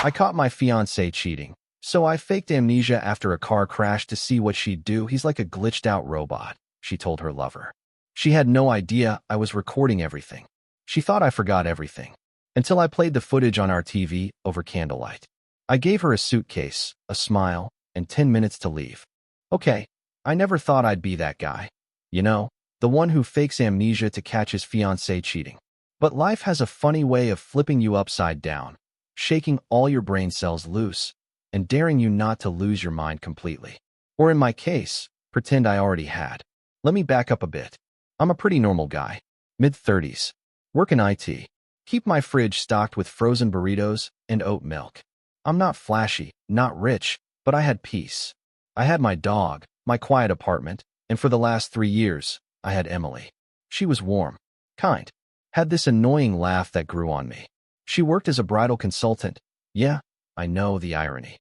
I caught my fiancé cheating, so I faked amnesia after a car crash to see what she'd do. He's like a glitched-out robot, she told her lover. She had no idea I was recording everything. She thought I forgot everything, until I played the footage on our TV over candlelight. I gave her a suitcase, a smile, and 10 minutes to leave. Okay, I never thought I'd be that guy. You know, the one who fakes amnesia to catch his fiancé cheating. But life has a funny way of flipping you upside down, shaking all your brain cells loose, and daring you not to lose your mind completely. Or in my case, pretend I already had. Let me back up a bit. I'm a pretty normal guy, mid-30s, work in IT, keep my fridge stocked with frozen burritos and oat milk. I'm not flashy, not rich, but I had peace. I had my dog, my quiet apartment, and for the last 3 years, I had Emily. She was warm, kind, had this annoying laugh that grew on me. She worked as a bridal consultant. Yeah, I know the irony.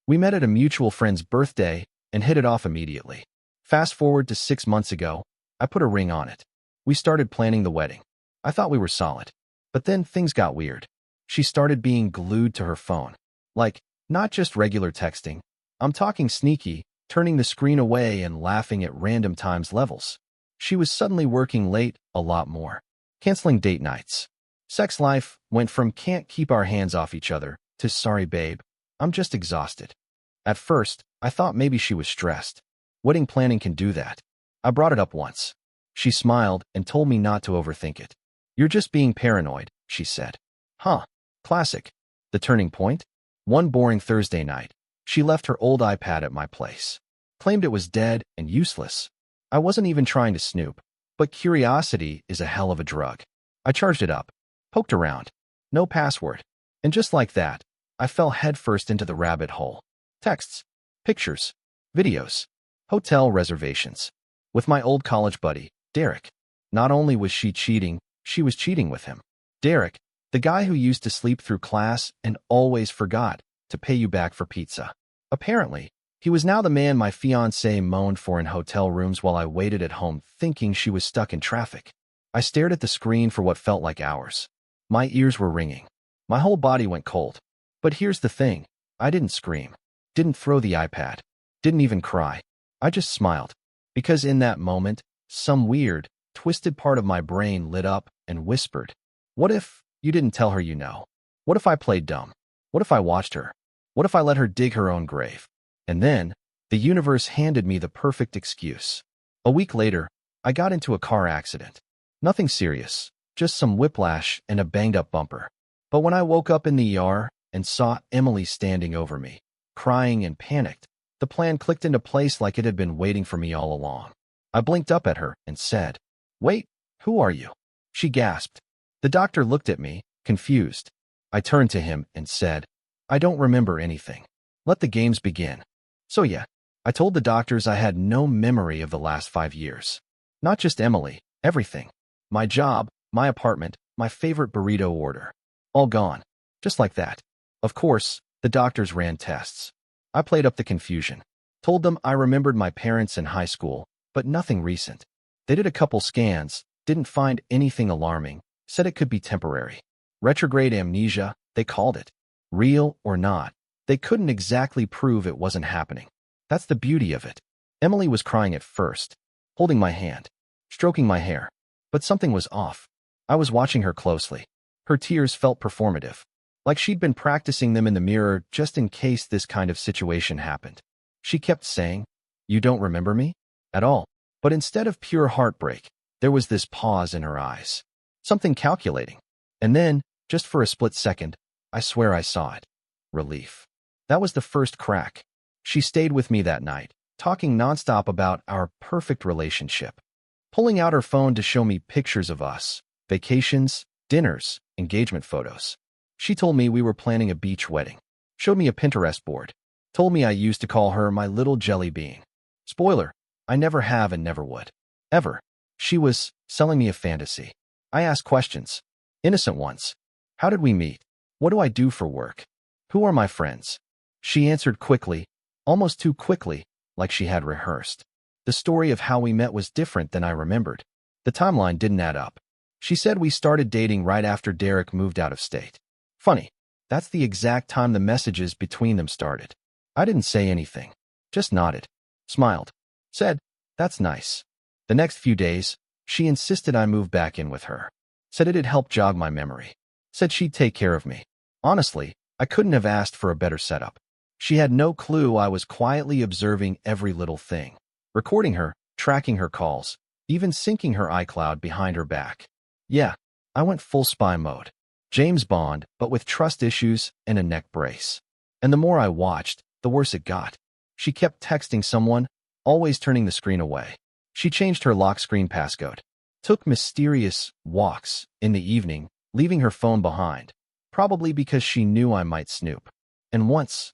We met at a mutual friend's birthday and hit it off immediately. Fast forward to 6 months ago, I put a ring on it. We started planning the wedding. I thought we were solid. But then things got weird. She started being glued to her phone. Like, not just regular texting. I'm talking sneaky, turning the screen away and laughing at random times levels. She was suddenly working late, a lot more. Canceling date nights. Sex life went from can't keep our hands off each other to sorry babe, I'm just exhausted. At first, I thought maybe she was stressed. Wedding planning can do that. I brought it up once. She smiled and told me not to overthink it. You're just being paranoid, she said. Huh. Classic. The turning point? One boring Thursday night, she left her old iPad at my place. Claimed it was dead and useless. I wasn't even trying to snoop, but curiosity is a hell of a drug. I charged it up. Poked around. No password. And just like that, I fell headfirst into the rabbit hole. Texts, pictures, videos, hotel reservations. With my old college buddy, Derek. Not only was she cheating, she was cheating with him. Derek, the guy who used to sleep through class and always forgot to pay you back for pizza. Apparently, he was now the man my fiancée moaned for in hotel rooms while I waited at home thinking she was stuck in traffic. I stared at the screen for what felt like hours. My ears were ringing. My whole body went cold. But here's the thing. I didn't scream. Didn't throw the iPad. Didn't even cry. I just smiled. Because in that moment, some weird, twisted part of my brain lit up and whispered, what if you didn't tell her you know? What if I played dumb? What if I watched her? What if I let her dig her own grave? And then, the universe handed me the perfect excuse. A week later, I got into a car accident. Nothing serious. Just some whiplash and a banged-up bumper. But when I woke up in the ER and saw Emily standing over me, crying and panicked, the plan clicked into place like it had been waiting for me all along. I blinked up at her and said, "Wait, who are you?" She gasped. The doctor looked at me, confused. I turned to him and said, "I don't remember anything. Let the games begin." So yeah, I told the doctors I had no memory of the last 5 years. Not just Emily, everything. My job, my apartment, my favorite burrito order. All gone. Just like that. Of course, the doctors ran tests. I played up the confusion. Told them I remembered my parents in high school, but nothing recent. They did a couple scans, didn't find anything alarming, said it could be temporary. Retrograde amnesia, they called it. Real or not, they couldn't exactly prove it wasn't happening. That's the beauty of it. Emily was crying at first, holding my hand, stroking my hair. But something was off. I was watching her closely. Her tears felt performative, like she'd been practicing them in the mirror just in case this kind of situation happened. She kept saying, "You don't remember me?" At all. But instead of pure heartbreak, there was this pause in her eyes. Something calculating. And then, just for a split second, I swear I saw it. Relief. That was the first crack. She stayed with me that night, talking nonstop about our perfect relationship. Pulling out her phone to show me pictures of us, vacations, dinners, engagement photos. She told me we were planning a beach wedding. Showed me a Pinterest board. Told me I used to call her my little jelly bean. Spoiler, I never have and never would. Ever. She was selling me a fantasy. I asked questions. Innocent ones. How did we meet? What do I do for work? Who are my friends? She answered quickly, almost too quickly, like she had rehearsed. The story of how we met was different than I remembered. The timeline didn't add up. She said we started dating right after Derek moved out of state. Funny. That's the exact time the messages between them started. I didn't say anything. Just nodded. Smiled. Said, "That's nice." The next few days, she insisted I move back in with her. Said it'd help jog my memory. Said she'd take care of me. Honestly, I couldn't have asked for a better setup. She had no clue I was quietly observing every little thing. Recording her, tracking her calls, even syncing her iCloud behind her back. Yeah, I went full spy mode. James Bond, but with trust issues and a neck brace. And the more I watched, the worse it got. She kept texting someone, always turning the screen away. She changed her lock screen passcode. Took mysterious walks in the evening, leaving her phone behind. Probably because she knew I might snoop. And once,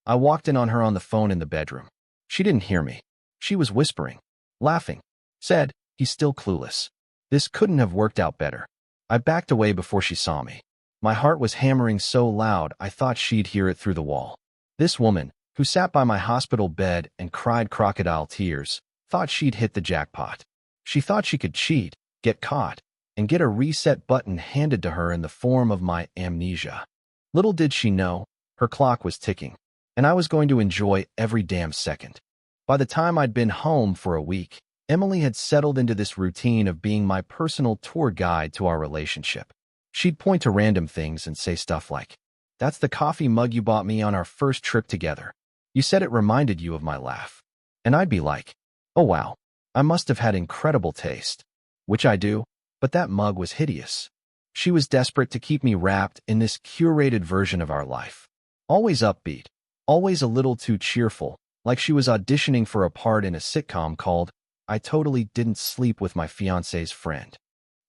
I walked in on her on the phone in the bedroom. She didn't hear me. She was whispering, laughing. Said, "He's still clueless." This couldn't have worked out better. I backed away before she saw me. My heart was hammering so loud I thought she'd hear it through the wall. This woman, who sat by my hospital bed and cried crocodile tears, thought she'd hit the jackpot. She thought she could cheat, get caught, and get a reset button handed to her in the form of my amnesia. Little did she know, her clock was ticking, and I was going to enjoy every damn second. By the time I'd been home for a week, Emily had settled into this routine of being my personal tour guide to our relationship. She'd point to random things and say stuff like, "That's the coffee mug you bought me on our first trip together. You said it reminded you of my laugh." And I'd be like, "Oh wow, I must have had incredible taste." Which I do, but that mug was hideous. She was desperate to keep me wrapped in this curated version of our life. Always upbeat, always a little too cheerful, like she was auditioning for a part in a sitcom called I Totally Didn't Sleep with My Fiancée's Friend.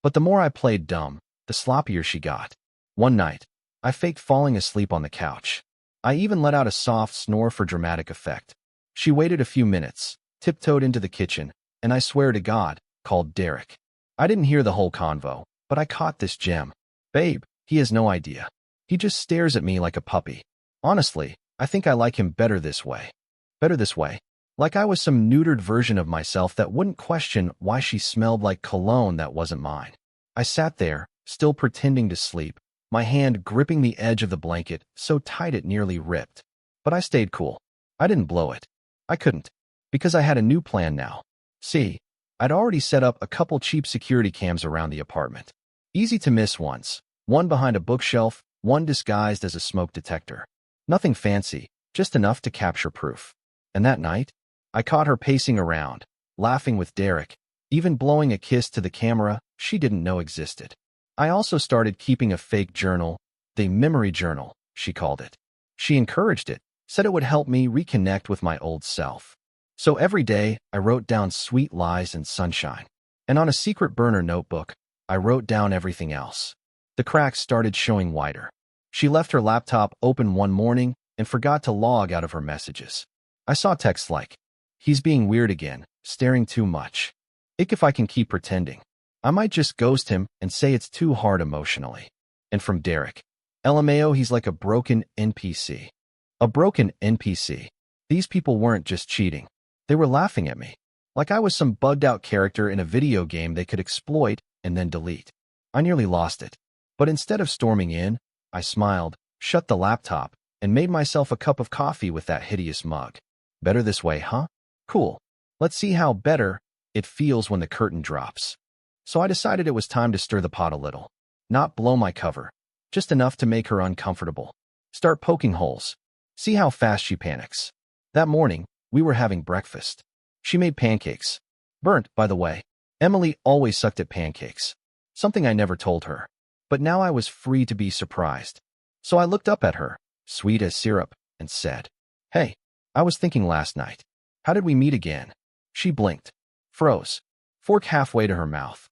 But the more I played dumb, the sloppier she got. One night, I faked falling asleep on the couch. I even let out a soft snore for dramatic effect. She waited a few minutes, tiptoed into the kitchen, and I swear to God, called Derek. I didn't hear the whole convo, but I caught this gem. "Babe, he has no idea. He just stares at me like a puppy. Honestly, I think I like him better this way." Better this way. Like I was some neutered version of myself that wouldn't question why she smelled like cologne that wasn't mine. I sat there, still pretending to sleep, my hand gripping the edge of the blanket so tight it nearly ripped. But I stayed cool. I didn't blow it. I couldn't. Because I had a new plan now. See, I'd already set up a couple cheap security cams around the apartment. Easy to miss ones. One behind a bookshelf, one disguised as a smoke detector. Nothing fancy, just enough to capture proof. And that night, I caught her pacing around, laughing with Derek, even blowing a kiss to the camera she didn't know existed. I also started keeping a fake journal, the memory journal, she called it. She encouraged it, said it would help me reconnect with my old self. So every day, I wrote down sweet lies and sunshine. And on a secret burner notebook, I wrote down everything else. The cracks started showing wider. She left her laptop open one morning and forgot to log out of her messages. I saw texts like, "He's being weird again, staring too much. Ick if I can keep pretending. I might just ghost him and say it's too hard emotionally." And from Derek, "LMAO, he's like a broken NPC." A broken NPC. These people weren't just cheating. They were laughing at me. Like I was some bugged-out character in a video game they could exploit and then delete. I nearly lost it. But instead of storming in, I smiled, shut the laptop, and made myself a cup of coffee with that hideous mug. Better this way, huh? Cool. Let's see how better it feels when the curtain drops. So I decided it was time to stir the pot a little. Not blow my cover. Just enough to make her uncomfortable. Start poking holes. See how fast she panics. That morning, we were having breakfast. She made pancakes. Burnt, by the way. Emily always sucked at pancakes. Something I never told her. But now I was free to be surprised. So I looked up at her, sweet as syrup, and said, "Hey, I was thinking last night. How did we meet again?" She blinked. Froze. Fork halfway to her mouth.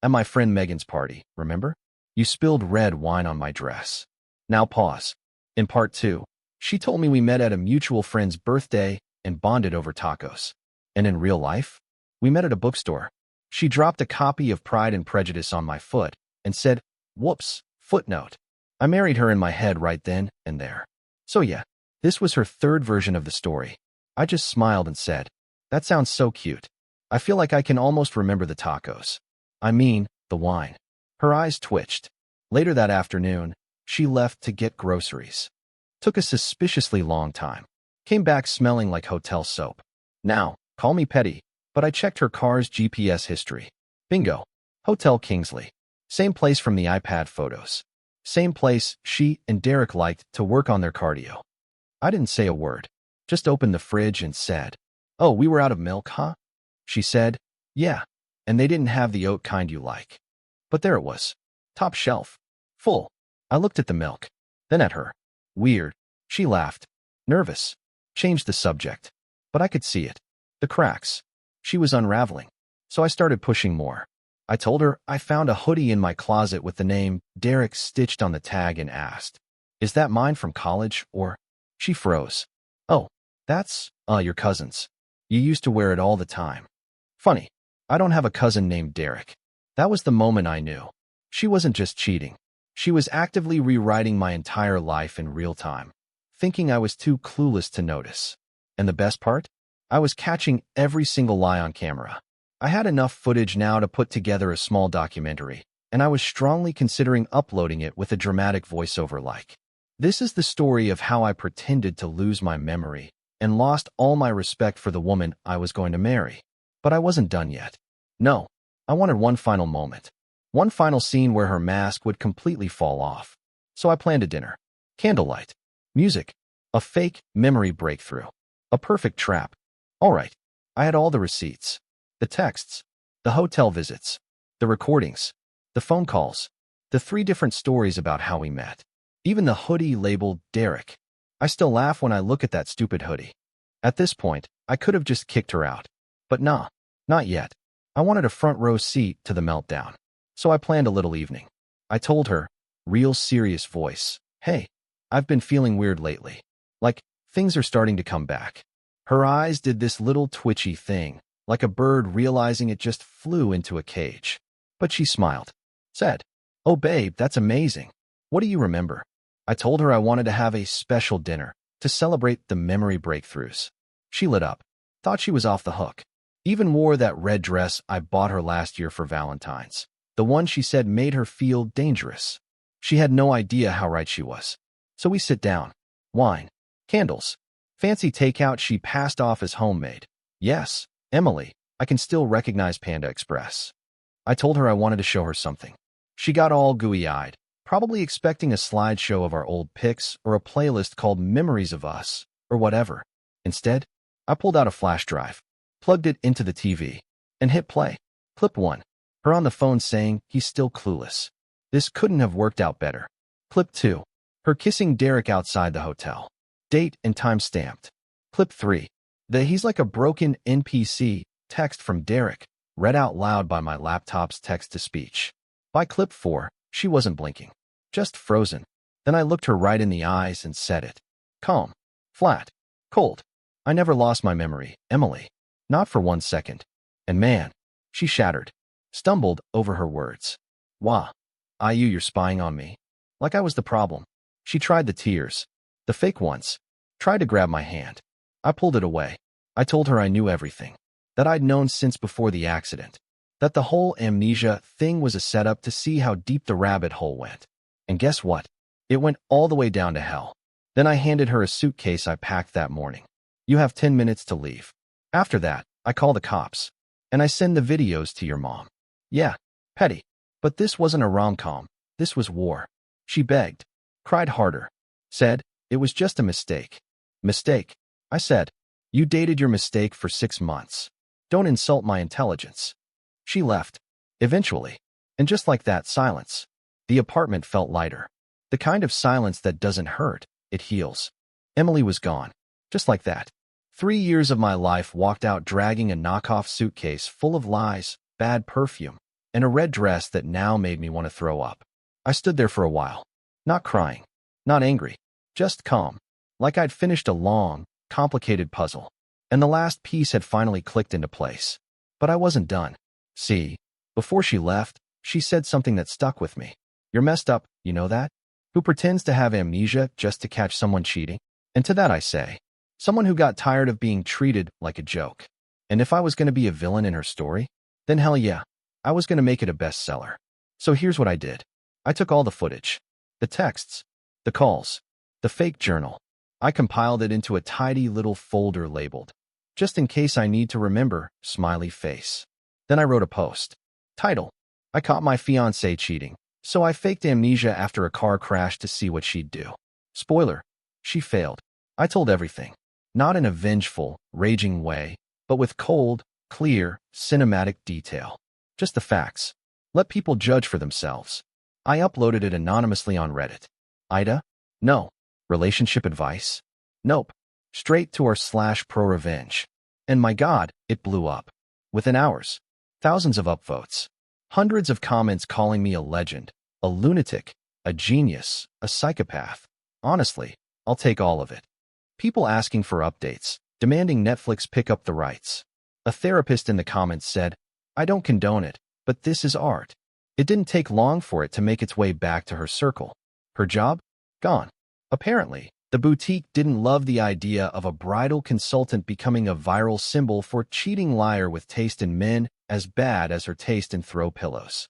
At my friend Megan's party, remember? You spilled red wine on my dress." Now pause. In part 2, she told me we met at a mutual friend's birthday and bonded over tacos. And in real life, we met at a bookstore. She dropped a copy of Pride and Prejudice on my foot and said, "Whoops, footnote." I married her in my head right then and there. So yeah, this was her third version of the story. I just smiled and said, "That sounds so cute. I feel like I can almost remember the tacos. I mean, the wine." Her eyes twitched. Later that afternoon, She left to get groceries. Took a suspiciously long time. Came back smelling like hotel soap. Now, call me petty, but I checked her car's GPS history. Bingo. Hotel Kingsley. Same place from the iPad photos. Same place she and Derek liked to work on their cardio. I didn't say a word. Just opened the fridge and said, "Oh, we were out of milk, huh?" She said, "Yeah, and they didn't have the oat kind you like." But there it was. Top shelf. Full. I looked at the milk. Then at her. Weird. She laughed. Nervous. Changed the subject. But I could see it. The cracks. She was unraveling. So I started pushing more. I told her I found a hoodie in my closet with the name Derek stitched on the tag and asked, "Is that mine from college or?" She froze. "Oh, that's, your cousin's. You used to wear it all the time." Funny. I don't have a cousin named Derek. That was the moment I knew. She wasn't just cheating. She was actively rewriting my entire life in real time, thinking I was too clueless to notice. And the best part? I was catching every single lie on camera. I had enough footage now to put together a small documentary, and I was strongly considering uploading it with a dramatic voiceover like. This is the story of how I pretended to lose my memory and lost all my respect for the woman I was going to marry. But I wasn't done yet. No, I wanted one final moment. One final scene where her mask would completely fall off. So I planned a dinner. Candlelight. Music. A fake memory breakthrough. A perfect trap. All right. I had all the receipts. The texts, the hotel visits, the recordings, the phone calls, the 3 different stories about how we met, even the hoodie labeled Derek. I still laugh when I look at that stupid hoodie. At this point, I could have just kicked her out. But nah, not yet. I wanted a front row seat to the meltdown. So I planned a little evening. I told her, real serious voice, "Hey, I've been feeling weird lately. Like, things are starting to come back." Her eyes did this little twitchy thing, like a bird realizing it just flew into a cage. But she smiled. Said, "Oh babe, that's amazing. What do you remember?" I told her I wanted to have a special dinner to celebrate the memory breakthroughs. She lit up. Thought she was off the hook. Even wore that red dress I bought her last year for Valentine's. The one she said made her feel dangerous. She had no idea how right she was. So we sit down. Wine. Candles. Fancy takeout she passed off as homemade. Yes, Emily, I can still recognize Panda Express. I told her I wanted to show her something. She got all gooey-eyed, probably expecting a slideshow of our old pics or a playlist called Memories of Us, or whatever. Instead, I pulled out a flash drive, plugged it into the TV, and hit play. Clip 1. Her on the phone saying he's still clueless. This couldn't have worked out better. Clip 2. Her kissing Derek outside the hotel. Date and time stamped. Clip 3. The "he's like a broken NPC" text from Derek, read out loud by my laptop's text-to-speech. By clip 4, she wasn't blinking. Just frozen. Then I looked her right in the eyes and said it. Calm. Flat. Cold. I never lost my memory, Emily. Not for 1 second. And man, she shattered. Stumbled over her words. Wah. You're spying on me. Like I was the problem. She tried the tears. The fake ones. Tried to grab my hand. I pulled it away. I told her I knew everything. That I'd known since before the accident. That the whole amnesia thing was a setup to see how deep the rabbit hole went. And guess what? It went all the way down to hell. Then I handed her a suitcase I packed that morning. "You have 10 minutes to leave. After that, I call the cops. And I send the videos to your mom." Yeah, petty. But this wasn't a rom-com. This was war. She begged. Cried harder. Said, it was just a mistake. Mistake. I said, "You dated your mistake for 6 months. Don't insult my intelligence." She left. Eventually. And just like that, silence. The apartment felt lighter. The kind of silence that doesn't hurt, it heals. Emily was gone. Just like that. 3 years of my life walked out dragging a knockoff suitcase full of lies, bad perfume, and a red dress that now made me want to throw up. I stood there for a while. Not crying. Not angry. Just calm. Like I'd finished a long, complicated puzzle. And the last piece had finally clicked into place. But I wasn't done. See, before she left, she said something that stuck with me. "You're messed up, you know that? Who pretends to have amnesia just to catch someone cheating?" And to that I say, someone who got tired of being treated like a joke. And if I was going to be a villain in her story, then hell yeah, I was going to make it a bestseller. So here's what I did. I took all the footage. The texts, the calls, the fake journal. I compiled it into a tidy little folder labeled, "Just in case I need to remember," smiley face. Then I wrote a post. Title: I caught my fiancée cheating, so I faked amnesia after a car crash to see what she'd do. Spoiler: she failed. I told everything. Not in a vengeful, raging way, but with cold, clear, cinematic detail. Just the facts. Let people judge for themselves. I uploaded it anonymously on Reddit. Ida? No. Relationship advice? Nope. Straight to r/pro-revenge. And my God, it blew up. Within hours. Thousands of upvotes. Hundreds of comments calling me a legend, a lunatic, a genius, a psychopath. Honestly, I'll take all of it. People asking for updates, demanding Netflix pick up the rights. A therapist in the comments said, "I don't condone it, but this is art." It didn't take long for it to make its way back to her circle. Her job? Gone. Apparently, the boutique didn't love the idea of a bridal consultant becoming a viral symbol for cheating liar with taste in men as bad as her taste in throw pillows.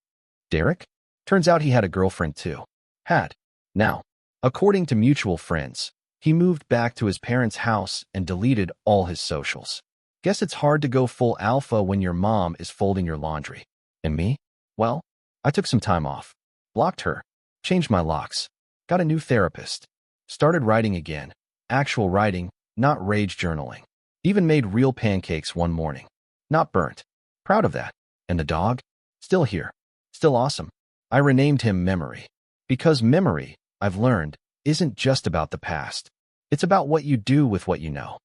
Derek? Turns out he had a girlfriend too. Had. Now, according to mutual friends, he moved back to his parents' house and deleted all his socials. Guess it's hard to go full alpha when your mom is folding your laundry. And me? Well, I took some time off. Blocked her. Changed my locks. Got a new therapist. Started writing again. Actual writing, not rage journaling. Even made real pancakes one morning. Not burnt. Proud of that. And the dog? Still here. Still awesome. I renamed him Memory. Because memory, I've learned, isn't just about the past. It's about what you do with what you know.